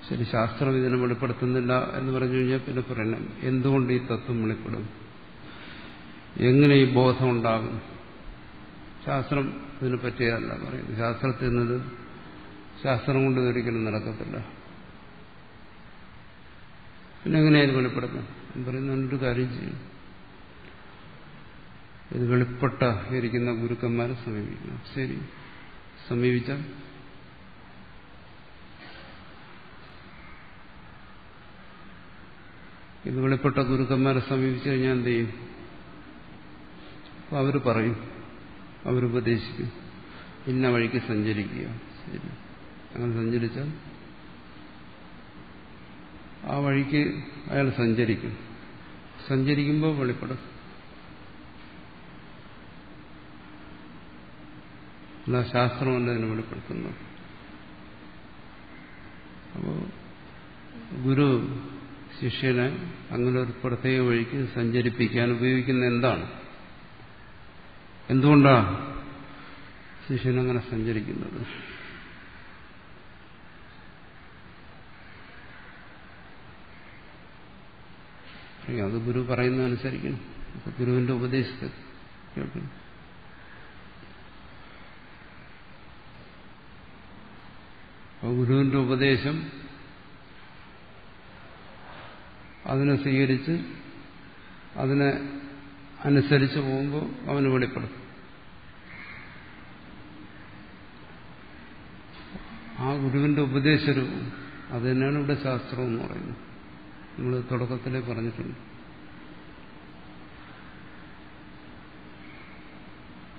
ശരി, ശാസ്ത്രം ഇതിനെ വെളിപ്പെടുത്തുന്നില്ല എന്ന് പറഞ്ഞു കഴിഞ്ഞാൽ പിന്നെ പറയണം എന്തുകൊണ്ട് ഈ തത്വം വെളിപ്പെടും, എങ്ങനെ ഈ ബോധം ഉണ്ടാകും. ശാസ്ത്രം ഇതിനെ പറ്റിയതല്ല പറയുന്നത്. ശാസ്ത്രത്തിൽ നിന്നത് ശാസ്ത്രം കൊണ്ട് ഇതൊരിക്കലും നടക്കത്തില്ല. പിന്നെ എങ്ങനെയാണ് വെളിപ്പെടുന്നത് എന്ന് പറയുന്ന ഒരു കാര്യം ചെയ്യും. ഇത് വെളിപ്പെട്ട ഇരിക്കുന്ന ഗുരുക്കന്മാരെ സമീപിക്കണം. ശരി, സമീപിച്ചാൽ ഇത് വെളിപ്പെട്ട ഗുരുക്കന്മാരെ സമീപിച്ചു കഴിഞ്ഞാൽ എന്ത് ചെയ്യും? അവർ പറയും, അവരുപദേശിക്കും, ഇന്ന വഴിക്ക് സഞ്ചരിക്കുക. ശരി, അങ്ങനെ സഞ്ചരിച്ചാൽ ആ വഴിക്ക് അയാൾ സഞ്ചരിക്കും. സഞ്ചരിക്കുമ്പോൾ വെളിപ്പെടും. അല്ല, ശാസ്ത്രമല്ല അതിനെ വെളിപ്പെടുത്തുന്നത്. അപ്പോൾ ഗുരു ശിഷ്യനെ അങ്ങനെ ഒരു പ്രത്യേക വഴിക്ക് സഞ്ചരിപ്പിക്കാൻ ഉപയോഗിക്കുന്ന എന്താണ്? എന്തുകൊണ്ടാണ് ശിഷ്യനങ്ങനെ സഞ്ചരിക്കുന്നത്? അത് ഗുരു പറയുന്നതനുസരിക്കണം. ഗുരുവിന്റെ ഉപദേശത്തെ കേൾക്കണം. അപ്പോൾ ഗുരുവിന്റെ ഉപദേശം അതിനെ സ്വീകരിച്ച് അതിനെ അനുസരിച്ച് പോകുമ്പോൾ അവന് വെളിപ്പെടും. ആ ഗുരുവിന്റെ ഉപദേശരൂപം അത് തന്നെയാണ് ഇവിടെ ശാസ്ത്രം എന്ന് പറയുന്നത്. നമ്മൾ തുടക്കത്തിലേ പറഞ്ഞിട്ടുണ്ട്.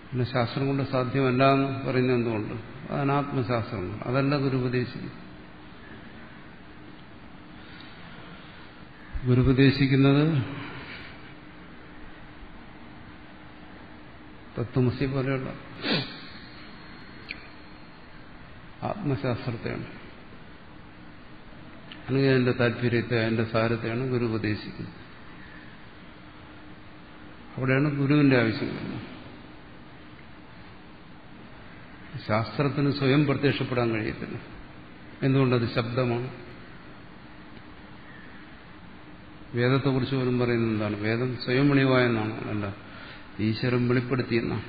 പിന്നെ ശാസ്ത്രം കൊണ്ട് സാധ്യമല്ല എന്ന് പറയുന്നത് എന്തുകൊണ്ട്? അത് അനാത്മശാസ്ത്രങ്ങൾ, അതല്ല ഗുരു ഉപദേശിക്കും. ഗുരു ഉപദേശിക്കുന്നത് തത്വമസി പോലെയുള്ള ആത്മശാസ്ത്രത്തെയാണ്, അല്ലെങ്കിൽ അതിന്റെ താല്പര്യത്തെ, അതിന്റെ സാരത്തെയാണ് ഗുരു ഉപദേശിക്കുന്നത്. അവിടെയാണ് ഗുരുവിന്റെ ആവശ്യം വരുന്നത്. ശാസ്ത്രത്തിന് സ്വയം പ്രത്യക്ഷപ്പെടാൻ കഴിയത്തില്ല. എന്തുകൊണ്ടത് ശബ്ദമാണ്. വേദത്തെക്കുറിച്ച് പോലും പറയുന്നത് എന്താണ്? വേദം സ്വയം വെളിവായെന്നാണ്, അല്ല ഈശ്വരൻ വെളിപ്പെടുത്തിയെന്നാണ്.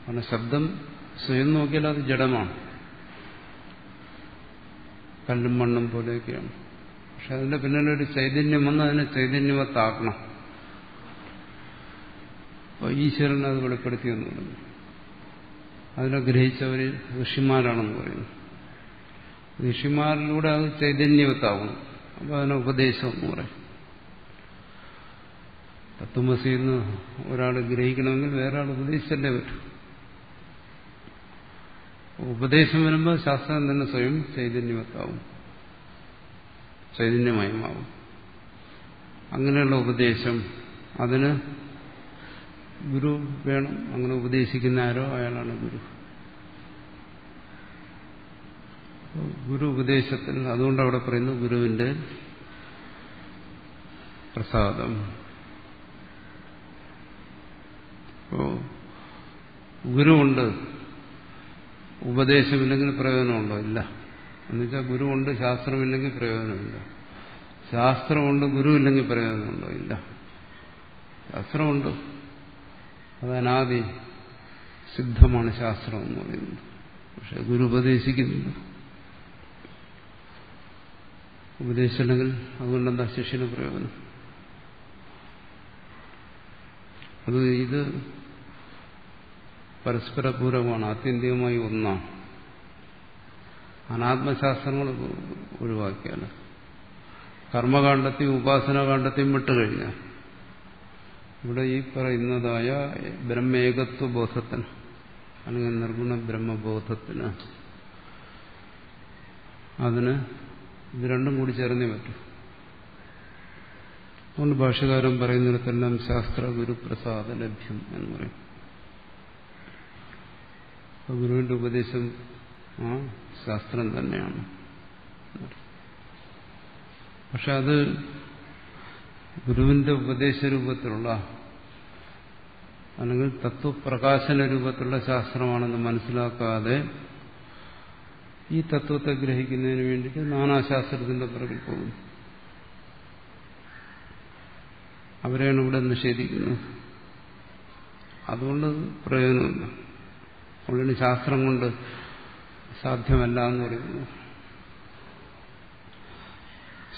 കാരണം ശബ്ദം സ്വയം നോക്കിയാൽ അത് ജഡമാണ്, കല്ലും മണ്ണും പോലെയൊക്കെയാണ്. പക്ഷെ അതിന്റെ പിന്നിലൊരു ചൈതന്യം വന്ന് അതിനെ ചൈതന്യവത്താക്കണം. അപ്പോൾ ഈശ്വരൻ അത് വെളിപ്പെടുത്തിയെന്ന് പറയുന്നു. അതിനെ ഗ്രഹിച്ചവര് ഋഷിമാരാണെന്ന് പറയുന്നു. ഋഷിമാരിലൂടെ അത് ചൈതന്യവത്താവണം. അപ്പോൾ അതിനെ ഉപദേശം എന്ന് പറയും. തത്വമസിന്ന് ഒരാൾ ഗ്രഹിക്കണമെങ്കിൽ വേറെ ആൾ ഉപദേശിച്ചല്ലേ പറ്റും. ഉപദേശം വരുമ്പോൾ ശാസ്ത്രം തന്നെ സ്വയം ചൈതന്യവത്താവും, ചൈതന്യമയമാവും. അങ്ങനെയുള്ള ഉപദേശം അതിന് ഗുരു വേണം. അങ്ങനെ ഉപദേശിക്കുന്ന ആരോ അയാളാണ് ഗുരു. ഗുരു ഉപദേശത്തിൽ അതുകൊണ്ട് അവിടെ പറയുന്നു ഗുരുവിന്റെ പ്രസാദം. ഗുരുവുണ്ട്, ഉപദേശമില്ലെങ്കിൽ പ്രയോജനമുണ്ടോ? ഇല്ല. എന്നുവെച്ചാൽ ഗുരുവുണ്ട്, ശാസ്ത്രമില്ലെങ്കിൽ പ്രയോജനമില്ല. ശാസ്ത്രമുണ്ട്, ഗുരുവില്ലെങ്കിൽ പ്രയോജനമുണ്ടോ? ഇല്ല. ശാസ്ത്രമുണ്ട്, അത് അനാദി സിദ്ധമാണ് ശാസ്ത്രം എന്ന് പറയുന്നത്. പക്ഷെ ഗുരു ഉപദേശിക്കുന്നില്ല. ഉപദേശിച്ചില്ലെങ്കിൽ അതുകൊണ്ടെന്താ ശിഷ്യന് പ്രയോജനം? അത് ഇത് പരസ്പര പൂരകമാണ്, ആത്യന്തികമായി ഒന്നാണ്. അനാത്മശാസ്ത്രങ്ങൾ ഒഴിവാക്കിയാൽ, കർമ്മകാണ്ഡത്തെയും ഉപാസനാകാണ്ഡത്തെയും വിട്ടുകഴിഞ്ഞാൽ ഇവിടെ ഈ പറയുന്നതായ ബ്രഹ്മേകത്വ ബോധത്തിന് അല്ലെങ്കിൽ നിർഗുണ ബ്രഹ്മബോധത്തിന് അതിന് ഇത് രണ്ടും കൂടി ചേർന്നേ പറ്റും. അതുകൊണ്ട് ഭാഷ്യകാരൻ പറയുന്നിടത്തെല്ലാം ശാസ്ത്ര ഗുരുപ്രസാദ ലഭ്യം എന്ന് പറയും. ഗുരുവിന്റെ ഉപദേശം ആ ശാസ്ത്രം തന്നെയാണ്. പക്ഷെ അത് ഗുരുവിന്റെ ഉപദേശരൂപത്തിലുള്ള അല്ലെങ്കിൽ തത്വപ്രകാശന രൂപത്തിലുള്ള ശാസ്ത്രമാണെന്ന് മനസ്സിലാക്കാതെ ഈ തത്വത്തെ ഗ്രഹിക്കുന്നതിന് വേണ്ടിയിട്ട് നാനാശാസ്ത്രത്തിന്റെ പിറകിൽ പോകുന്നു. അവരെയാണ് ഇവിടെ നിഷേധിക്കുന്നത്. അതുകൊണ്ട് പ്രയോജനമില്ല. അതുകൊണ്ട് ശാസ്ത്രം കൊണ്ട് സാധ്യമല്ല എന്ന് പറയുന്നു.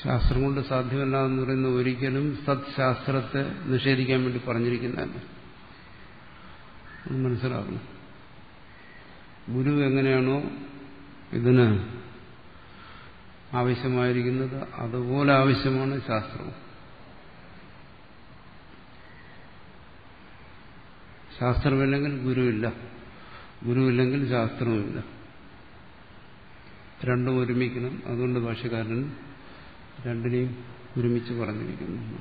ശാസ്ത്രം കൊണ്ട് സാധ്യമല്ല എന്ന് പറയുന്നത് ഒരിക്കലും സത്ശാസ്ത്രത്തെ നിഷേധിക്കാൻ വേണ്ടി പറഞ്ഞിരിക്കുന്നതല്ല. അത് മനസ്സിലാക്കണം. ഗുരു എങ്ങനെയാണോ ഇതിന് ആവശ്യമായിരിക്കുന്നത് അതുപോലെ ആവശ്യമാണ് ശാസ്ത്രവും. ശാസ്ത്രമില്ലെങ്കിൽ ഗുരുവില്ല, ഗുരുവില്ലെങ്കിൽ ശാസ്ത്രവുമില്ല. രണ്ടും ഒരുമിക്കണം. അതുകൊണ്ട് ഭാഷ്യകാരൻ രണ്ടിനെയും ഒരുമിച്ച് പറഞ്ഞിരിക്കുന്നു.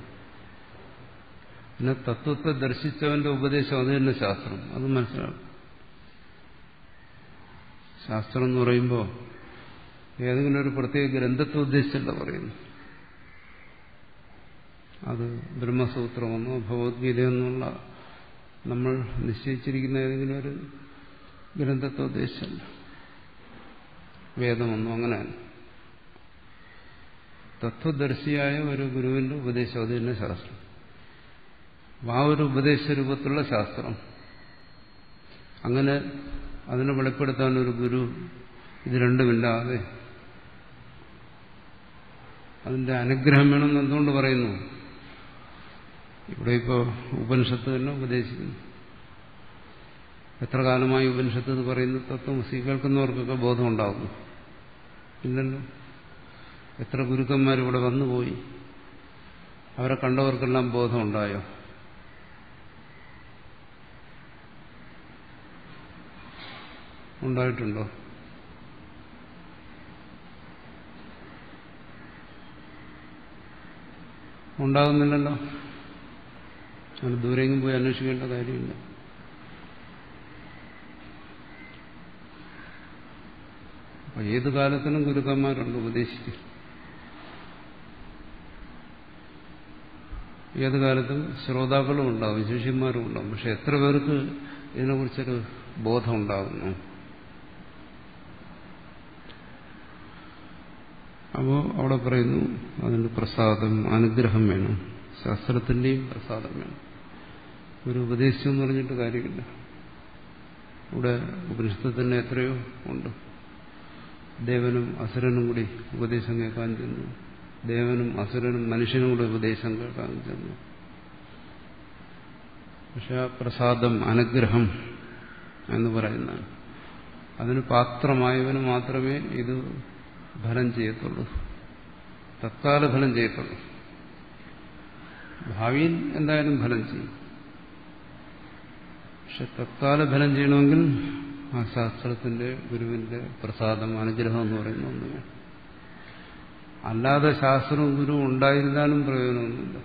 പിന്നെ തത്വത്തെ ദർശിച്ചവന്റെ ഉപദേശം അത് തന്നെ ശാസ്ത്രം. അത് മനസ്സിലാക്കും. ശാസ്ത്രം എന്ന് പറയുമ്പോൾ ഏതെങ്കിലും ഒരു പ്രത്യേക ഗ്രന്ഥത്തെ ഉദ്ദേശിച്ചല്ല പറയുന്നു. അത് ബ്രഹ്മസൂത്രമെന്നോ ഭഗവത്ഗീതയെന്നുള്ള നമ്മൾ നിശ്ചയിച്ചിരിക്കുന്ന ഏതെങ്കിലും ഒരു ഗ്രന്ഥത്തെ ഉദ്ദേശിച്ചല്ല. വേദമെന്നോ അങ്ങനെയല്ല. തത്വദർശിയായ ഒരു ഗുരുവിന്റെ ഉപദേശം അത് തന്നെ ശാസ്ത്രം. ആ ഒരു ഉപദേശ രൂപത്തിലുള്ള ശാസ്ത്രം. അങ്ങനെ അതിനെ വെളിപ്പെടുത്താൻ ഒരു ഗുരു ഇത് രണ്ടുമില്ലാതെ അതിന്റെ അനുഗ്രഹം വേണമെന്ന് എന്തുകൊണ്ട് പറയുന്നു? ഇവിടെ ഇപ്പോൾ ഉപനിഷത്ത് തന്നെ ഉപദേശിക്കുന്നു. എത്ര കാലമായി ഉപനിഷത്ത് ഇത് പറയുന്നു? തത്വമസി കേൾക്കുന്നവർക്കൊക്കെ ബോധം ഉണ്ടാകുന്നു. ഇല്ലല്ലോ. എത്ര ഗുരുക്കന്മാർ ഇവിടെ വന്നുപോയി. അവരെ കണ്ടവർക്കെല്ലാം ബോധമുണ്ടായോ? ഉണ്ടായിട്ടുണ്ടോ? ഉണ്ടാകുന്നില്ലല്ലോ. അങ്ങനെ ദൂരെങ്കിലും പോയി അന്വേഷിക്കേണ്ട കാര്യമില്ല. അപ്പൊ ഏത് കാലത്തിനും ഗുരുക്കന്മാരുണ്ട് ഉപദേശിക്കും. ഏത് കാലത്തും ശ്രോതാക്കളും ഉണ്ടാവും, ശിഷ്യന്മാരും ഉണ്ടാവും. പക്ഷെ എത്ര പേർക്ക് ഇതിനെക്കുറിച്ചൊരു ബോധം ഉണ്ടാകുന്നു? അപ്പോൾ അവിടെ പറയുന്നു അതിന് പ്രസാദം, അനുഗ്രഹം വേണം. ശാസ്ത്രത്തിന്റെയും പ്രസാദം വേണം. ഒരു ഉപദേശം എന്ന് പറഞ്ഞിട്ട് കാര്യമില്ല. ഇവിടെ ഉപനിഷത്തിൽ തന്നെ എത്രയോ ഉണ്ട്. ദേവനും അസുരനും കൂടി ഉപദേശം കേൾക്കാൻ ചെന്നു. ദേവനും അസുരനും മനുഷ്യനും കൂടി ഉപദേശം കേൾക്കാൻ ചെന്നു. പക്ഷെ ആ പ്രസാദം, അനുഗ്രഹം എന്ന് പറയുന്നതാണ്. അതിന് പാത്രമായവന് മാത്രമേ ഇത് ഫലം ചെയ്യത്തുള്ളൂ. തത്കാല ഫലം ചെയ്യത്തുള്ളൂ. ഭാവിയിൽ എന്തായാലും ഫലം ചെയ്യും. പക്ഷെ തത്കാല ഫലം ചെയ്യണമെങ്കിൽ ആ ശാസ്ത്രത്തിന്റെ ഗുരുവിന്റെ പ്രസാദം, അനുഗ്രഹം എന്ന് പറയുന്ന ഒന്ന് വേണം. അല്ലാതെ ശാസ്ത്രവും ഗുരുവും ഉണ്ടായിരുന്നാലും പ്രയോജനമൊന്നുമില്ല.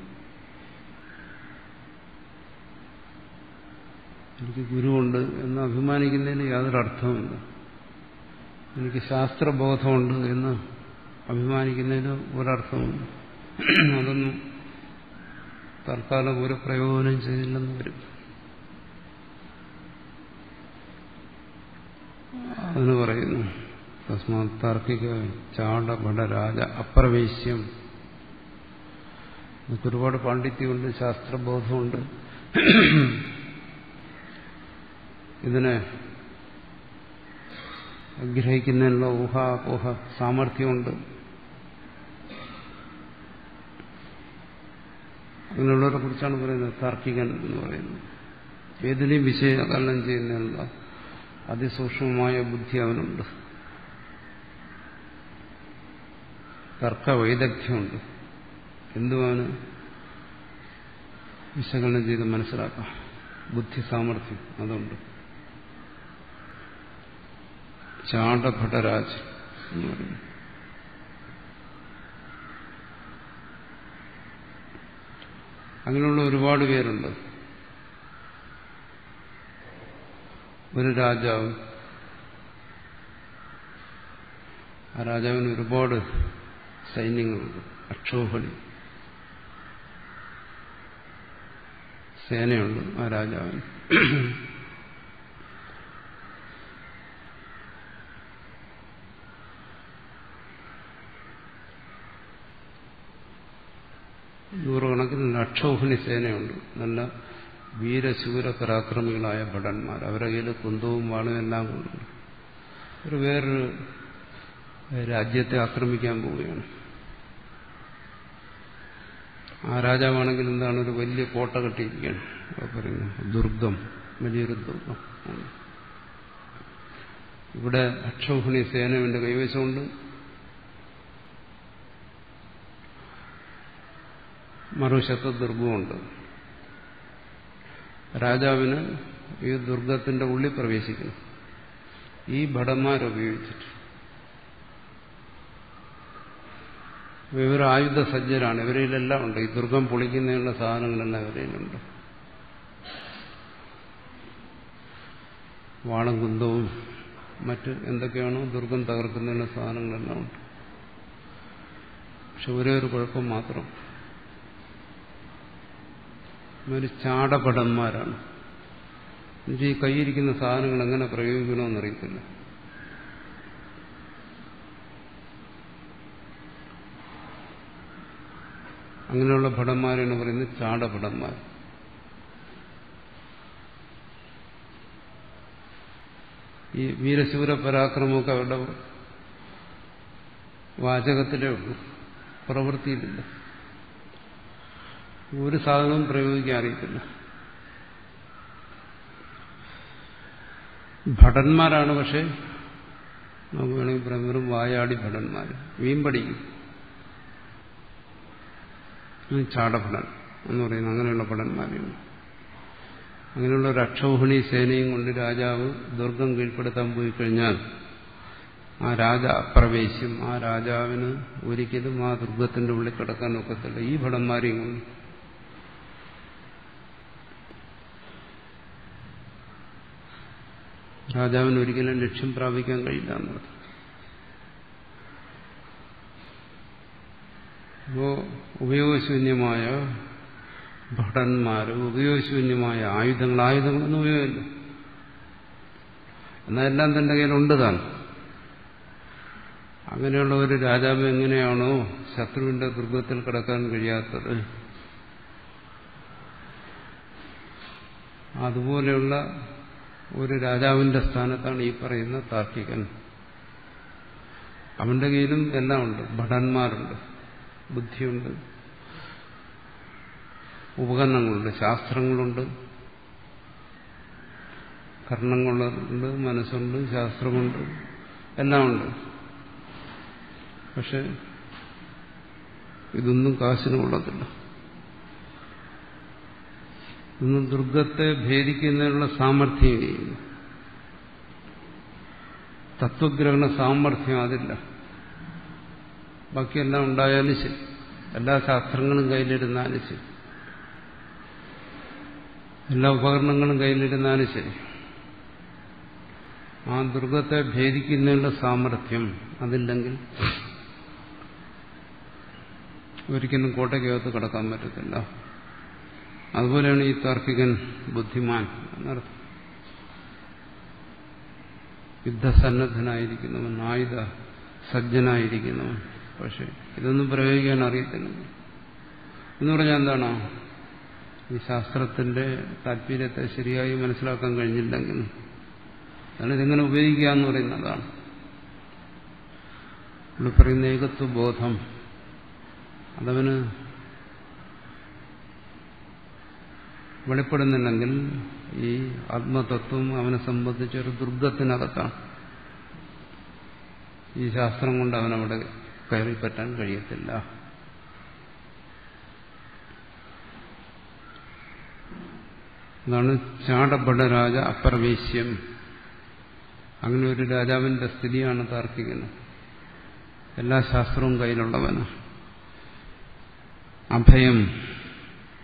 എനിക്ക് ഗുരുവുണ്ട് എന്ന് അഭിമാനിക്കുന്നതിന് യാതൊരു അർത്ഥവുമില്ല. എനിക്ക് ശാസ്ത്രബോധമുണ്ട് എന്ന് അഭിമാനിക്കുന്നതിന് ഒരർത്ഥവുമില്ല. അതൊന്നും തൽക്കാലം ഒരു പ്രയോജനം ചെയ്തില്ലെന്ന് വരും. അതിന് പറയുന്നു തസ്മാ താർക്കിക ചാടഭട രാജ അപ്രവേശ്യം. നമുക്ക് ഒരുപാട് പാണ്ഡിത്യമുണ്ട്, ശാസ്ത്രബോധമുണ്ട്. ഇതിനെ ഗ്രഹിക്കുന്നതിനുള്ള ഊഹാപോഹ സാമർഥ്യമുണ്ട്. അങ്ങനെയുള്ളവരെ കുറിച്ചാണ് പറയുന്നത് താർക്കികൻ എന്ന് പറയുന്നത്. ഏതിനെയും വിശകലനം ചെയ്യുന്നതിനുള്ള അതിസൂക്ഷ്മമായ ബുദ്ധി അവനുണ്ട്. തർക്കവൈദഗ്ധ്യമുണ്ട്. എന്തും അവന് വിശകലനം ചെയ്ത് മനസ്സിലാക്കാം. ബുദ്ധി സാമർഥ്യം അതുണ്ട്. ചാടഭടരാജ് എന്ന് പറയുന്നു. അങ്ങനെയുള്ള ഒരുപാട് പേരുണ്ട്. ഒരു രാജാവ്, ആ രാജാവിന് ഒരുപാട് സൈന്യങ്ങളുണ്ട്. അക്ഷോഭണി സേനയുണ്ട് ആ രാജാവിന്. നൂറുകണക്കിന് ലക്ഷോഹിണി സേനയുണ്ട്. നല്ല വീരശൂര പരാക്രമികളായ ഭടന്മാർ. അവരുടെ കയ്യിൽ കുന്തവും വാളും എല്ലാം കൊണ്ടുണ്ട്. ഒരു വേറൊരു രാജ്യത്തെ ആക്രമിക്കാൻ പോവുകയാണ്. ആ രാജാവാണെങ്കിൽ എന്താണ്, ഒരു വലിയ കോട്ട കെട്ടിയിരിക്കുകയാണ്. പറയുന്നു ദുർഗം, വലിയൊരു ദുർഗം. ഇവിടെ അക്ഷൗഹിണി സേനയുടെ കൈവശമുണ്ട്. മറുവശത്ത് ദുർഗമുണ്ട്. രാജാവിന് ഈ ദുർഗത്തിന്റെ ഉള്ളിൽ പ്രവേശിക്കണം ഈ ഭടന്മാരുപയോഗിച്ചിട്ട്. ഇവർ ആയുധ സജ്ജരാണ്. ഇവരിലെല്ലാം ഉണ്ട്. ഈ ദുർഗം പൊളിക്കുന്നതിനുള്ള സാധനങ്ങളെല്ലാം ഇവരിലുണ്ട്. വാളും കുന്തവും മറ്റ് എന്തൊക്കെയാണോ ദുർഗം തകർക്കുന്നതിനുള്ള സാധനങ്ങളെല്ലാം ഉണ്ട്. പക്ഷെ ഒരേ ഒരു കുഴപ്പം മാത്രം, ഇവർ ചാടഭടന്മാരാണ്. ഈ കൈയിരിക്കുന്ന സാധനങ്ങൾ എങ്ങനെ പ്രയോഗിക്കണമെന്നറിയത്തില്ല. അങ്ങനെയുള്ള ഭടന്മാരാണ് പറയുന്നത് ചാടഭടന്മാർ. ഈ വീരശൂര പരാക്രമമൊക്കെ അവരുടെ വാചകത്തിലേ ഉള്ളൂ, പ്രവൃത്തിയിലില്ല. ഒരു സാധനവും പ്രയോഗിക്കാൻ അറിയത്തില്ല. ഭടന്മാരാണ്, പക്ഷെ നമുക്ക് വേണമെങ്കിൽ പറയാം വെറും വായാടി ഭടന്മാർ. മീൻ പഠിക്കും. ചാടഭടൻ എന്ന് പറയുന്നത് അങ്ങനെയുള്ള ഭടന്മാരാണ്. അങ്ങനെയുള്ള ഒരു അക്ഷൗഹിണി സേനയും കൊണ്ട് രാജാവ് ദുർഗം കീഴ്പ്പെടുത്താൻ പോയി കഴിഞ്ഞാൽ ആ അപ്രവേശ്യം, ആ രാജാവിന് ഒരിക്കലും ആ ദുർഗത്തിന്റെ ഉള്ളിൽ കിടക്കാൻ ഒക്കത്തില്ല. ഈ ഭടന്മാരെയും കൊണ്ട് രാജാവിന് ഒരിക്കലും ലക്ഷ്യം പ്രാപിക്കാൻ കഴിയില്ല എന്നത്. അപ്പോ ഉപയോഗശൂന്യമായ ഭടന്മാര്, ഉപയോഗശൂന്യമായ ആയുധങ്ങളൊന്നും ഉപയോഗമില്ല. എന്നാൽ എല്ലാം തന്റെ കയ്യിലുണ്ട് താൻ. അങ്ങനെയുള്ള ഒരു രാജാവ് എങ്ങനെയാണോ ശത്രുവിന്റെ ദുർഗത്തിൽ കിടക്കാൻ കഴിയാത്തത്, അതുപോലെയുള്ള ഒരു രാജാവിന്റെ സ്ഥാനത്താണ് ഈ പറയുന്ന താർക്കികൻ. അവന്റെ കയ്യിലും എല്ലാം ഉണ്ട്. ഭടന്മാരുണ്ട്, ബുദ്ധിയുണ്ട്, ഉപകരണങ്ങളുണ്ട്, ശാസ്ത്രങ്ങളുണ്ട്, കർണങ്ങളുണ്ട്, മനസ്സുണ്ട്, ശാസ്ത്രമുണ്ട്, എല്ലാം ഉണ്ട്. പക്ഷെ ഇതൊന്നും കാശിന് കൊള്ളത്തില്ല. ഇതൊന്നും ദുർഗത്തെ ഭേദിക്കുന്നതിനുള്ള സാമർഥ്യം, തത്വഗ്രഹണ സാമർഥ്യം അതില്ല. ബാക്കിയെല്ലാം ഉണ്ടായാലും ശരി, എല്ലാ ശാസ്ത്രങ്ങളും കയ്യിലിരുന്നാലും ശരി, എല്ലാ ഉപകരണങ്ങളും കയ്യിലിരുന്നാലും ശരി, ആ ദുർഗത്തെ ഭേദിക്കുന്നതിനുള്ള സാമർഥ്യം അതില്ലെങ്കിൽ ഒരിക്കലും കോട്ടയ്ക്കകത്ത് കടക്കാൻ പറ്റത്തില്ല. അതുപോലെയാണ് ഈ താർക്കികൻ ബുദ്ധിമാൻ എന്നർത്ഥം. യുദ്ധസന്നദ്ധനായിരിക്കുന്നവൻ, ആയുധ സജ്ജനായിരിക്കുന്നവൻ. പക്ഷെ ഇതൊന്നും പ്രയോഗിക്കാൻ അറിയത്തില്ല എന്ന് പറഞ്ഞാൽ എന്താണ്? ഈ ശാസ്ത്രത്തിന്റെ താല്പര്യത്തെ ശരിയായി മനസ്സിലാക്കാൻ കഴിഞ്ഞില്ലെങ്കിൽ അതാണ് ഇതെങ്ങനെ ഉപയോഗിക്കുക എന്ന് പറയുന്നതാണ്. ഇവിടെ പറയുന്ന ഏകത്വബോധം അതവന് വെളിപ്പെടുന്നില്ലെങ്കിൽ ഈ ആത്മതത്വം അവനെ സംബന്ധിച്ചൊരു ദുർഗത്തിനകത്താണ്. ഈ ശാസ്ത്രം കൊണ്ട് അവനവിടെ കയറിപ്പറ്റാൻ കഴിയത്തില്ല. അതാണ് ചാടഭടരാജ അപ്രവേശ്യം. അങ്ങനെ ഒരു രാജാവിന്റെ സ്ഥിതിയാണ് താർക്കികന്. എല്ലാ ശാസ്ത്രവും കയ്യിലുള്ളവന്. അഭയം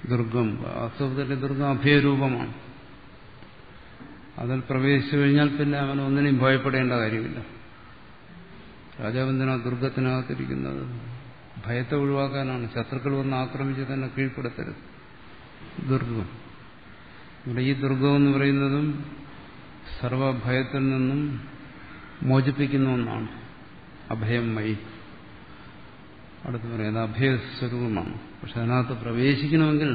ദുർഗം, വാസ്തവത്തിലെ ദുർഗം അഭയരൂപമാണ്. അതിൽ പ്രവേശിച്ചു കഴിഞ്ഞാൽ പിന്നെ അവൻ ഒന്നിനെയും ഭയപ്പെടേണ്ട കാര്യമില്ല. രാജാവെന്തിനാ ദുർഗത്തിനകത്തിരിക്കുന്നത്? ഭയത്തെ ഒഴിവാക്കാനാണ്. ശത്രുക്കൾ വന്ന് ആക്രമിച്ച് തന്നെ കീഴ്പ്പെടുത്തരുത്. ദുർഗം ഇവിടെ ഈ ദുർഗം എന്ന് പറയുന്നതും സർവഭയത്തിൽ നിന്നും മോചിപ്പിക്കുന്ന ഒന്നാണ്. അഭയം മയി. അടുത്ത് പറയുന്നത് അഭയസ്വരൂപമാണ്. പക്ഷെ അതിനകത്ത് പ്രവേശിക്കണമെങ്കിൽ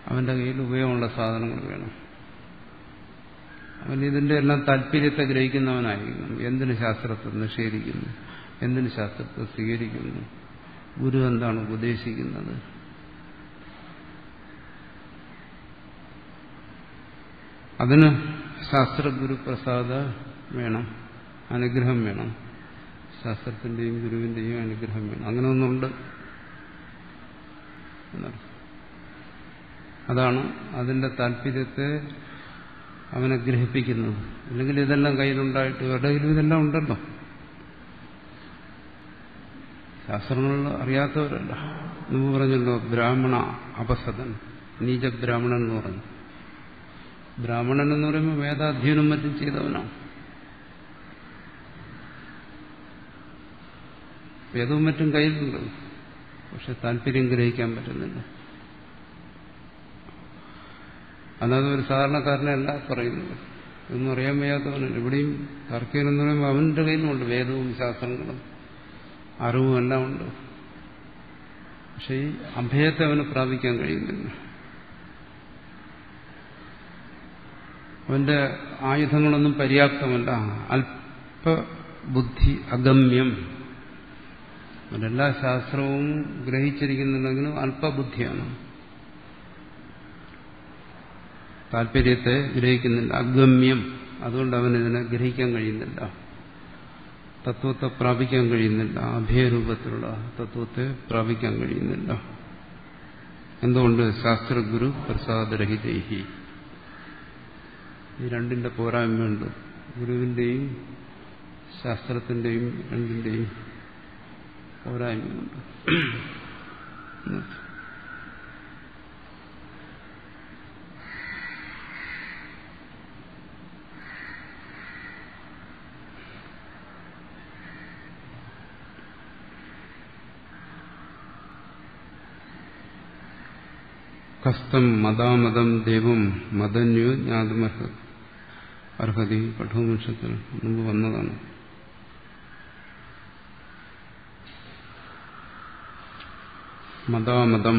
അവന്റെ കയ്യിൽ ഉപയോഗമുള്ള സാധനങ്ങൾ വേണം. അവൻ ഇതിന്റെ എല്ലാം താല്പര്യത്തെ ഗ്രഹിക്കുന്നവനായിരിക്കണം. എന്തിന് ശാസ്ത്രത്തെ നിഷേധിക്കുന്നു, എന്തിന് ശാസ്ത്രത്തെ സ്വീകരിക്കുന്നു, ഗുരു എന്താണ് ഉപദേശിക്കുന്നത്, അതിന് ശാസ്ത്രഗുരു പ്രസാദ വേണം, അനുഗ്രഹം വേണം. ശാസ്ത്രത്തിന്റെയും ഗുരുവിന്റെയും അനുഗ്രഹം വേണം. അങ്ങനെ ഒന്നുണ്ട് എന്നർത്ഥം. അതാണ് അതിന്റെ താല്പര്യത്തെ അവനെ ഗ്രഹിപ്പിക്കുന്നത്. അല്ലെങ്കിൽ ഇതെല്ലാം കയ്യിലുണ്ടായിട്ട് ഇവരുടെ കയ്യിലും ഇതെല്ലാം ഉണ്ടല്ലോ. ശാസ്ത്രങ്ങൾ അറിയാത്തവരല്ല. മുമ്പ് പറഞ്ഞല്ലോ, ബ്രാഹ്മണ അപസദൻ, നീച ബ്രാഹ്മണൻ എന്ന് പറഞ്ഞു. ബ്രാഹ്മണൻ എന്ന് പറയുമ്പോൾ വേദാധ്യയനം മറ്റും ചെയ്തവനാണ്. വേദവും മറ്റും കയ്യിലുണ്ട്, പക്ഷെ താല്പര്യം ഗ്രഹിക്കാൻ പറ്റുന്നില്ല. അല്ലാതെ ഒരു സാധാരണക്കാരനല്ല പറയുന്നത്. ഇതൊന്നും അറിയാൻ വയ്യാത്തവനല്ല. ഇവിടെയും തർക്കീൻ എന്ന് പറയുമ്പോൾ അവന്റെ കയ്യിലുമുണ്ട് വേദവും ശാസ്ത്രങ്ങളും അറിവും എല്ലാം ഉണ്ട്. പക്ഷെ ഈ അഭയത്തെ അവന് പ്രാപിക്കാൻ കഴിയുന്നില്ല. അവന്റെ ആയുധങ്ങളൊന്നും പര്യാപ്തമല്ല. അല്പബുദ്ധി, അഗമ്യം. അവരെല്ലാ ശാസ്ത്രവും ഗ്രഹിച്ചിരിക്കുന്നുണ്ടെങ്കിലും അല്പബുദ്ധിയാണ്. താല്പര്യത്തെ ഗ്രഹിക്കുന്നില്ല, അഗമ്യം. അതുകൊണ്ട് അവനിതിനെ ഗ്രഹിക്കാൻ കഴിയുന്നില്ല, തത്വത്തെ പ്രാപിക്കാൻ കഴിയുന്നില്ല, അഭയരൂപത്തിലുള്ള തത്വത്തെ പ്രാപിക്കാൻ കഴിയുന്നില്ല. എന്തുകൊണ്ട്? ശാസ്ത്രഗുരു പ്രസാദരഹിതൈഹി. ഈ രണ്ടിന്റെ പോരായ്മയുണ്ട്. ഗുരുവിന്റെയും ശാസ്ത്രത്തിന്റെയും രണ്ടിന്റെയും പോരായ്മയുണ്ട്. കസ്തം മദാമദം ദേവം മദന്യോ ജ്ഞാതുമർഹതി. കഠോപനിഷത്തിൽ മുമ്പ് വന്നതാണ്. മദാമദം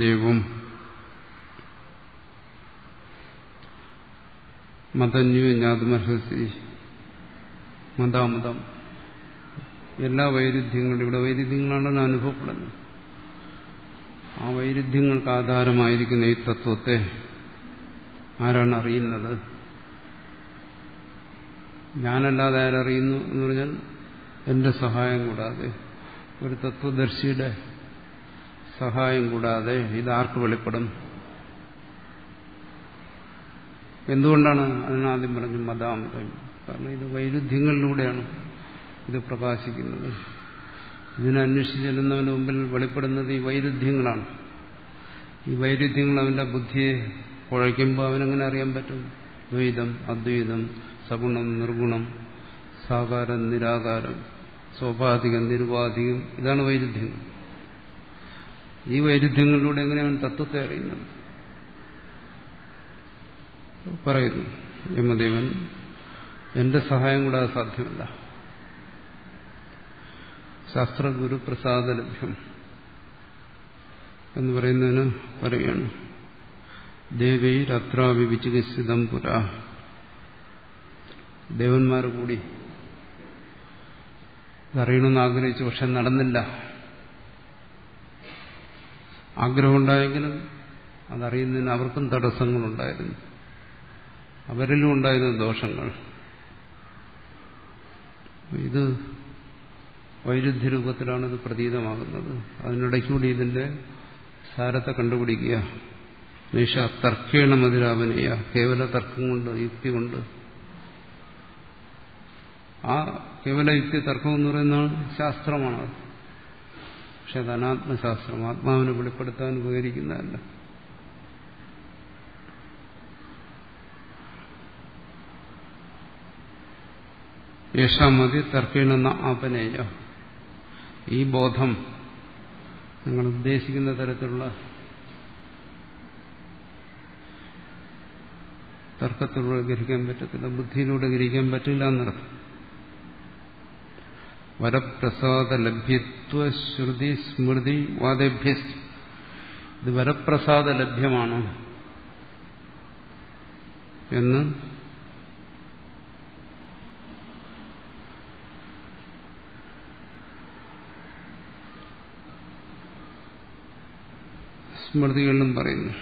ദേവം മദന്യോ ജ്ഞാതുമർഹതി. മദാമദം എല്ലാ വൈരുദ്ധ്യങ്ങളും, ഇവിടെ വൈരുദ്ധ്യങ്ങളാണല്ലോ അനുഭവപ്പെടുന്നത്. ആ വൈരുദ്ധ്യങ്ങൾക്ക് ആധാരമായിരിക്കുന്ന ഈ തത്വത്തെ ആരാണ് അറിയുന്നത്? ഞാനല്ലാതെ ആരറിയുന്നു എന്ന് പറഞ്ഞാൽ എന്റെ സഹായം കൂടാതെ, ഒരു തത്വദർശിയുടെ സഹായം കൂടാതെ ഇതാർക്ക് വെളിപ്പെടും? എന്തുകൊണ്ടാണ് അതിനാദ്യം പറഞ്ഞു മദാമദം? കാരണം ഇത് വൈരുദ്ധ്യങ്ങളിലൂടെയാണ് ഇത് പ്രകാശിക്കുന്നത്. ഇതിനന്വേഷിച്ച് ചെല്ലുന്നവന് മുമ്പിൽ വെളിപ്പെടുന്നത് ഈ വൈരുദ്ധ്യങ്ങളാണ്. ഈ വൈരുദ്ധ്യങ്ങൾ അവന്റെ ബുദ്ധിയെ കുഴയ്ക്കുമ്പോൾ അവനെങ്ങനെ അറിയാൻ പറ്റും? ദ്വൈതം, അദ്വൈതം, സഗുണം, നിർഗുണം, സാകാരം, നിരാകാരം, സ്വാഭാവികം, നിരുപാധികം, ഇതാണ് വൈരുദ്ധ്യങ്ങൾ. ഈ വൈരുദ്ധ്യങ്ങളിലൂടെ എങ്ങനെയാണ് തത്വത്തെ അറിയുന്നത്? പറയുന്നു യമദേവൻ, എന്റെ സഹായം കൂടാതെ സാധ്യമല്ല. ശാസ്ത്രഗുരു പ്രസാദലഭ്യം എന്ന് പറയുന്നതിന് പറയുകയാണ്. ദേവൈരത്രാവിവിചികിത്സിതം പുരാ. ദേവന്മാർ കൂടി അറിയണമെന്ന് ആഗ്രഹിച്ചു, പക്ഷെ നടന്നില്ല. ആഗ്രഹമുണ്ടായെങ്കിലും അതറിയുന്നതിന് അവർക്കും തടസ്സങ്ങളുണ്ടായിരുന്നു. അവരിലും ഉണ്ടായിരുന്ന ദോഷങ്ങൾ. ഇത് വൈരുദ്ധ്യരൂപത്തിലാണ് ഇത് പ്രതീതമാകുന്നത്. അതിനിടയ്ക്കൂടി ഇതിന്റെ സാരത്തെ കണ്ടുപിടിക്കുക. നിഷ തർക്കേണ മധുരാപനയ, കേവല തർക്കം കൊണ്ട്, യുക്തി കൊണ്ട്. ആ കേവല യുക്തി തർക്കം എന്ന് പറയുന്നതാണ് ശാസ്ത്രമാണ്. പക്ഷെ അത് അനാത്മശാസ്ത്രം, ആത്മാവിനെ വെളിപ്പെടുത്താൻ ഉപകരിക്കുന്നതല്ല. യേശാമതി തർക്കേണ ആപനേയ. ഈ ബോധം നിങ്ങൾ ഉദ്ദേശിക്കുന്ന തരത്തിലുള്ള തർക്കത്തിലൂടെ ഗ്രഹിക്കാൻ പറ്റത്തില്ല, ബുദ്ധിയിലൂടെ ഗ്രഹിക്കാൻ പറ്റില്ല എന്നർത്ഥം. വരപ്രസാദലഭ്യത്വ ശ്രുതി സ്മൃതി വാദേഭ്യ. ഇത് വരപ്രസാദ ലഭ്യമാണ് എന്ന് സ്മൃതികളിലും പറയുന്നു.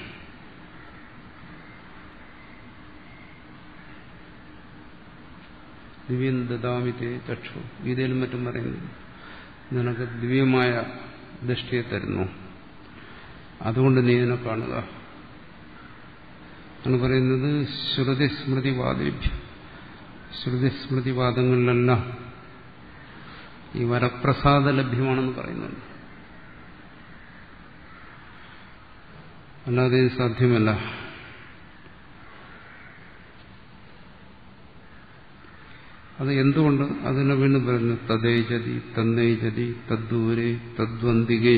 ദിവ്യം ദദാമിതേ ചക്ഷു. ഗീതയിലും മറ്റും പറയുന്നു, നിനക്ക് ദിവ്യമായ ദൃഷ്ടിയെ തരുന്നു, അതുകൊണ്ട് നീ ഇതിനെ കാണുക എന്ന് പറയുന്നത്. ശ്രുതി സ്മൃതിവാദേഭ്യം, ശ്രുതിസ്മൃതിവാദങ്ങളിലെല്ലാം ഈ വരപ്രസാദ ലഭ്യമാണെന്ന് പറയുന്നുണ്ട്. അല്ലാതെ ഇത് സാധ്യമല്ല. അത് എന്തുകൊണ്ട്? അതിനെ വീണ്ടും പറയുന്നു, തദ്ദേജതി തന്നൈജതി തദ്ദൂരെ തദ്വന്തികേ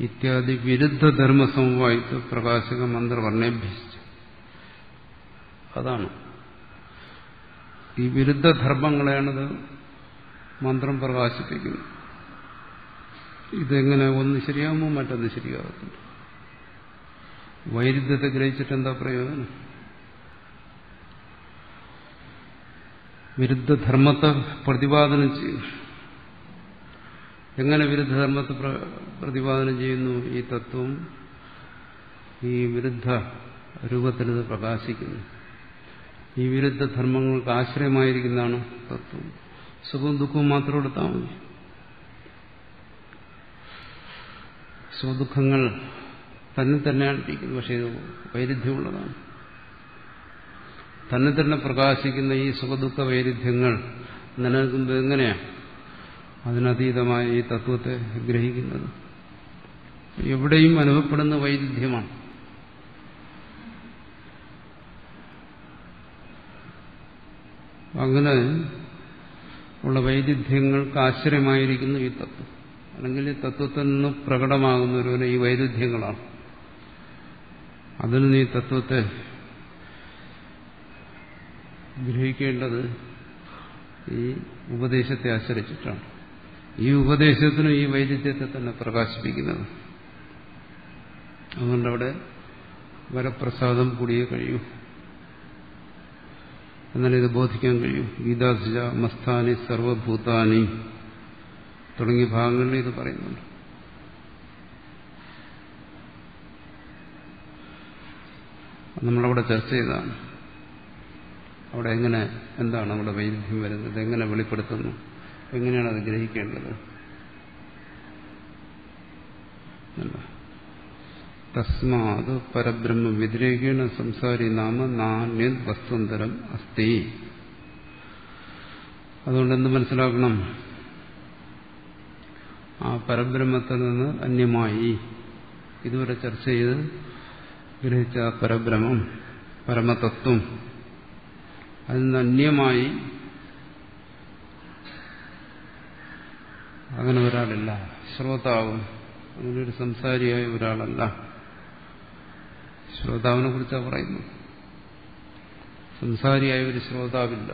ഇത്യാദി വിരുദ്ധ ധർമ്മസമവായിത്വ പ്രകാശക മന്ത്രവർണ്ണേഭ്യസിച്ചു. അതാണ് ഈ വിരുദ്ധ ധർമ്മങ്ങളെയാണത് മന്ത്രം പ്രകാശിപ്പിക്കുന്നത്. ഇതെങ്ങനെ ഒന്ന് ശരിയാകുമ്പോൾ മറ്റൊന്ന് ശരിയാകത്തില്ല. വൈരുദ്ധ്യത്തെ ഗ്രഹിച്ചിട്ട് എന്താ പ്രയോജനം? വിരുദ്ധധർമ്മത്തെ പ്രതിപാദനം ചെയ്യുന്നു. എങ്ങനെ വിരുദ്ധധർമ്മത്തെ പ്രതിപാദനം ചെയ്യുന്നു? ഈ തത്വം ഈ വിരുദ്ധ രൂപത്തിൽ ഇത് പ്രകാശിക്കുന്നു. ഈ വിരുദ്ധ ധർമ്മങ്ങൾക്ക് ആശ്രയമായിരിക്കുന്നതാണ് തത്വം. സുഖവും ദുഃഖവും മാത്രം എടുത്താൽ മതി. സുഖദുഃഖങ്ങൾ തന്നെ തന്നെയാണ് ഇരിക്കുന്നത്. പക്ഷേ ഇത് വൈരുദ്ധ്യമുള്ളതാണ്. തന്നെ തന്നെ പ്രകാശിക്കുന്ന ഈ സുഖദുഃഖ വൈരുദ്ധ്യങ്ങൾ നിലനിൽക്കുന്നത് എങ്ങനെയാണ്? അതിനതീതമായ ഈ തത്വത്തെ ഗ്രഹിക്കുന്നത്. എവിടെയും അനുഭവപ്പെടുന്ന വൈരുദ്ധ്യമാണ്. അങ്ങനെ ഉള്ള വൈരുദ്ധ്യങ്ങൾക്ക് ആശ്രയമായിരിക്കുന്നു ഈ തത്വം. അല്ലെങ്കിൽ ഈ തത്വത്തിൽ നിന്ന് പ്രകടമാകുന്ന ഒരുവന് ഈ വൈരുദ്ധ്യങ്ങളാണ്. അതിൽ നിന്ന് ഈ തത്വത്തെ ഗ്രഹിക്കേണ്ടത് ഈ ഉപദേശത്തെ ആശ്രയിച്ചിട്ടാണ്. ഈ ഉപദേശത്തിനും ഈ വൈരുദ്ധ്യത്തെ തന്നെ പ്രകാശിപ്പിക്കുന്നത്. അതുകൊണ്ട് അവിടെ വരപ്രസാദം കൂടിയേ കഴിയൂ. എന്നാലും ഇത് ബോധിക്കാൻ കഴിയും. ഗീതാസുജ മസ്താനി സർവഭൂതാനി തുടങ്ങിയ ഭാഗങ്ങളിൽ ഇത് പറയുന്നുണ്ട്. നമ്മളവിടെ ചർച്ച ചെയ്തതാണ്. അവിടെ എങ്ങനെ, എന്താണ് അവിടെ വൈരുദ്ധ്യം വരുന്നത്, എങ്ങനെ വെളിപ്പെടുത്തുന്നു, എങ്ങനെയാണ് അത് ഗ്രഹിക്കേണ്ടത്. തസ്മാത് പരബ്രഹ്മ വ്യതിരേകേണ സംസാരി നാമ നാന്യത് വസ്തുന്തരം അസ്തി. അതുകൊണ്ട് എന്ത് മനസ്സിലാക്കണം? ആ പരബ്രഹ്മത്തിൽ നിന്ന് അന്യമായി ഇതുവരെ ചർച്ച ചെയ്ത് ഗ്രഹിച്ച പരബ്രഹ്മം, പരമതത്വം, അതിൽ നിന്ന് അന്യമായി അങ്ങനെ ഒരാളില്ല. ശ്രോതാവ് അങ്ങനെയൊരു സംസാരിയായ ഒരാളല്ല. ശ്രോതാവിനെ കുറിച്ചാണ് പറയുന്നു. സംസാരിയായ ഒരു ശ്രോതാവില്ല,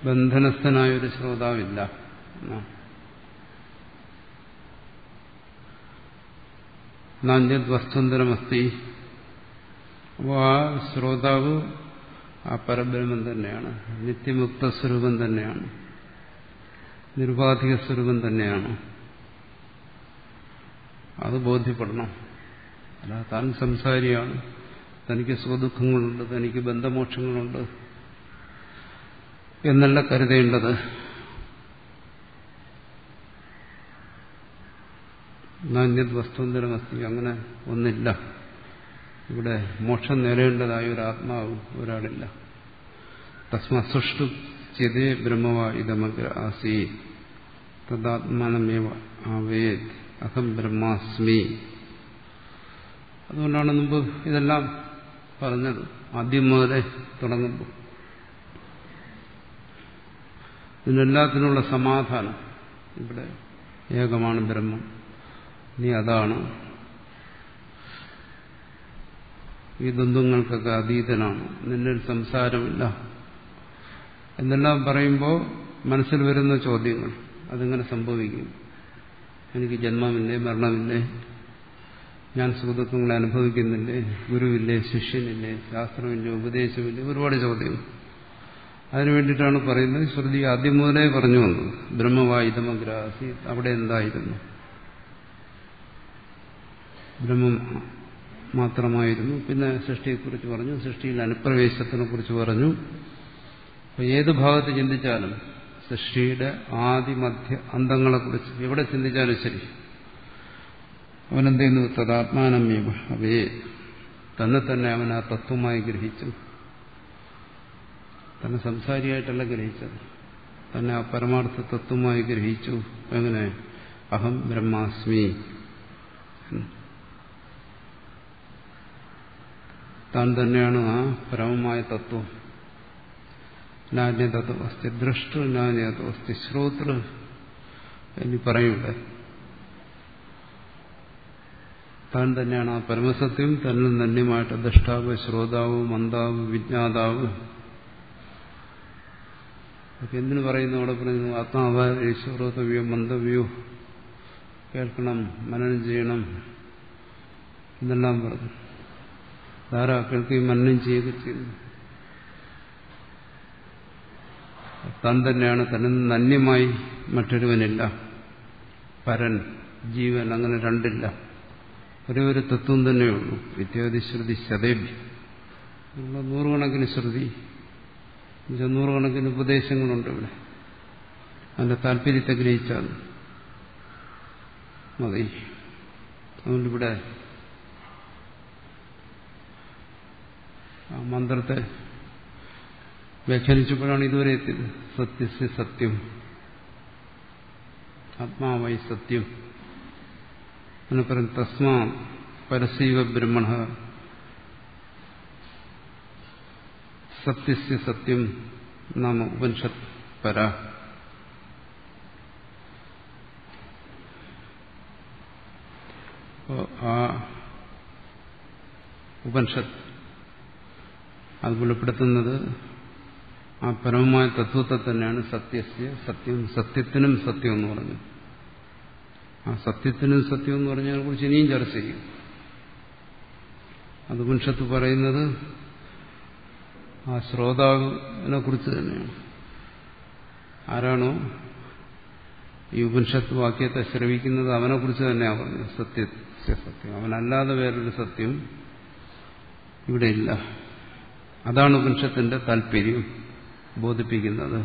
ബന്ധനസ്ഥനായ ഒരു ശ്രോതാവില്ല. നാന്യത് വസ്തുന്തരമസ്തി. അപ്പോൾ ആ ശ്രോതാവ് ആ പരബ്രഹ്മം തന്നെയാണ്, നിത്യമുക്ത സ്വരൂപം തന്നെയാണ്, നിരുപാധിക സ്വരൂപം തന്നെയാണ്. അത് ബോധ്യപ്പെടണം. അല്ല താൻ സംസാരിയാണ്, തനിക്ക് സുഖദുഃഖങ്ങളുണ്ട്, തനിക്ക് ബന്ധമോക്ഷങ്ങളുണ്ട് എന്നല്ല കരുതേണ്ടത്. നാന്യത് വസ്തുന്തരമസ്തി, അങ്ങനെ ഒന്നില്ല. ഇവിടെ മോക്ഷം നേടേണ്ടതായ ഒരു ആത്മാവ് ഒരാളില്ല. തസ്മാ സുഷ്ടു ചിതേ ബ്രഹ്മവ ഇതമഗ്ര ആസീ തദാത്മാനമേവ ആവേത് അഹം ബ്രഹ്മാസ്മി. അതുകൊണ്ടാണ് മുമ്പ് ഇതെല്ലാം പറഞ്ഞത്. ആദ്യം മുതലേ തുടങ്ങുമ്പോൾ ഇതിനെല്ലാത്തിനുള്ള സമാധാനം ഇവിടെ ഏകമാണ് ബ്രഹ്മം, നീ അതാണ്, ഈ ദ്വന്ദ്ങ്ങൾക്കൊക്കെ അതീതനാണ്, നിന്നിൽ സംസാരമില്ല എന്നെല്ലാം പറയുമ്പോൾ മനസ്സിൽ വരുന്ന ചോദ്യങ്ങൾ, അതെങ്ങനെ സംഭവിക്കും? എനിക്ക് ജന്മമില്ലേ, മരണമില്ലേ, ഞാൻ സുഖദുഃഖങ്ങളെ അനുഭവിക്കുന്നില്ലേ, ഗുരുവില്ലേ, ശിഷ്യനില്ലേ, ശാസ്ത്രമില്ലേ, ഉപദേശമില്ലേ, ഒരുപാട് ചോദ്യങ്ങൾ. അതിനു വേണ്ടിയിട്ടാണ് പറയുന്നത്. ശ്രുതി ആദ്യം മുതലേ പറഞ്ഞു വന്നത് ബ്രഹ്മവായുധമഗ്രാസി, അവിടെ എന്തായിരുന്നു? ബ്രഹ്മം മാത്രമായിരുന്നു. പിന്നെ സൃഷ്ടിയെക്കുറിച്ച് പറഞ്ഞു, സൃഷ്ടിയിൽ അനുപ്രവേശത്തിനെ കുറിച്ച് പറഞ്ഞു. അപ്പോൾ ഏത് ഭാഗത്ത് ചിന്തിച്ചാലും സൃഷ്ടിയുടെ ആദി മധ്യ അന്തങ്ങളെക്കുറിച്ച് എവിടെ ചിന്തിച്ചാലും ശരി, അവനെന്ത് ചെയ്യുന്നു? തദാത്മാനമേവ, അവയെ തന്നെ അവൻ ആ തത്വമായി ഗ്രഹിച്ചു. തന്നെ സംസാരിയായിട്ടല്ല ഗ്രഹിച്ചത്, തന്നെ ആ പരമാർത്ഥ തത്വമായി ഗ്രഹിച്ചു. എങ്ങനെ? അഹം ബ്രഹ്മാസ്മി, താൻ തന്നെയാണ് ആ പരമമായ തത്വം. നാന്യതത്വം അസ്തി ദ്രഷ്ടൃ, നാന്യതത്വം അസ്തി ശ്രോതൃ എന്ന് പറയൂടെ. താൻ തന്നെയാണ് ആ പരമസത്യം, തന്നിൽ നന്യമായിട്ട് ദ്രഷ്ടാവ്, ശ്രോതാവ്, മന്ദാവ്, വിജ്ഞാതാവ്. അതൊക്കെ എന്തിനു പറയുന്നു? അവിടെ പറയുന്നു ആത്മാവ് ശ്രോതവ്യോ മന്ദവ്യോ, കേൾക്കണം, മനനം ചെയ്യണം എന്നെല്ലാം പറഞ്ഞു. ധാരാ കേൾക്കുകയും മനനം ചെയ്യുകയും ചെയ്യുന്നു. താൻ തന്നെയാണ്, തന്നെ നന്യമായി മറ്റൊരുവനില്ല. പരൻ, ജീവൻ, അങ്ങനെ രണ്ടില്ല. ഒരേ ഒരു തത്വം തന്നെയുള്ളൂ. ഇത്യാദി ശ്രുതി ശതേഭ്യ, നൂറുകണക്കിന് ശ്രുതി, നൂറുകണക്കിന് ഉപദേശങ്ങളുണ്ട് ഇവിടെ. അതിന്റെ താല്പര്യത്തെ ഗ്രഹിച്ചാൽ മതി. അതുകൊണ്ടിവിടെ ആ മന്ത്രത്തെ വ്യാഖ്യാനിച്ചപ്പോഴാണ് ഇതുവരെ എത്തിയത്. സത്യസ്യ സത്യം, ആത്മാവായി സത്യം എന്ന് പറയും. തസ്മാ പരസീവ ബ്രഹ്മണ സത്യസ്യ സത്യം നാമ ഉപനിഷത് പര. ആ ഉപനിഷത്ത് അത് വെളിപ്പെടുത്തുന്നത് ആ പരമമായ തത്വത്തെ തന്നെയാണ്. സത്യസ്യ സത്യം, സത്യത്തിനും സത്യം എന്ന് പറഞ്ഞു. ആ സത്യത്തിനും സത്യം എന്ന് പറഞ്ഞതിനെ കുറിച്ച് ഇനിയും ചർച്ച ചെയ്യും. അത് ഉപനിഷത്ത് പറയുന്നത് ആ ശ്രോതാവിനെ കുറിച്ച് തന്നെയാണ്. ആരാണോ ഈ ഉപനിഷത്ത് വാക്യത്തെ ശ്രവിക്കുന്നത് അവനെക്കുറിച്ച് തന്നെയാണ് പറഞ്ഞത്. സത്യസ്യ സത്യം, അവനല്ലാതെ വേറൊരു സത്യം ഇവിടെ ഇല്ല. അതാണ് ഉപനിഷത്തിന്റെ താല്പര്യം ബോധിപ്പിക്കുന്നത്.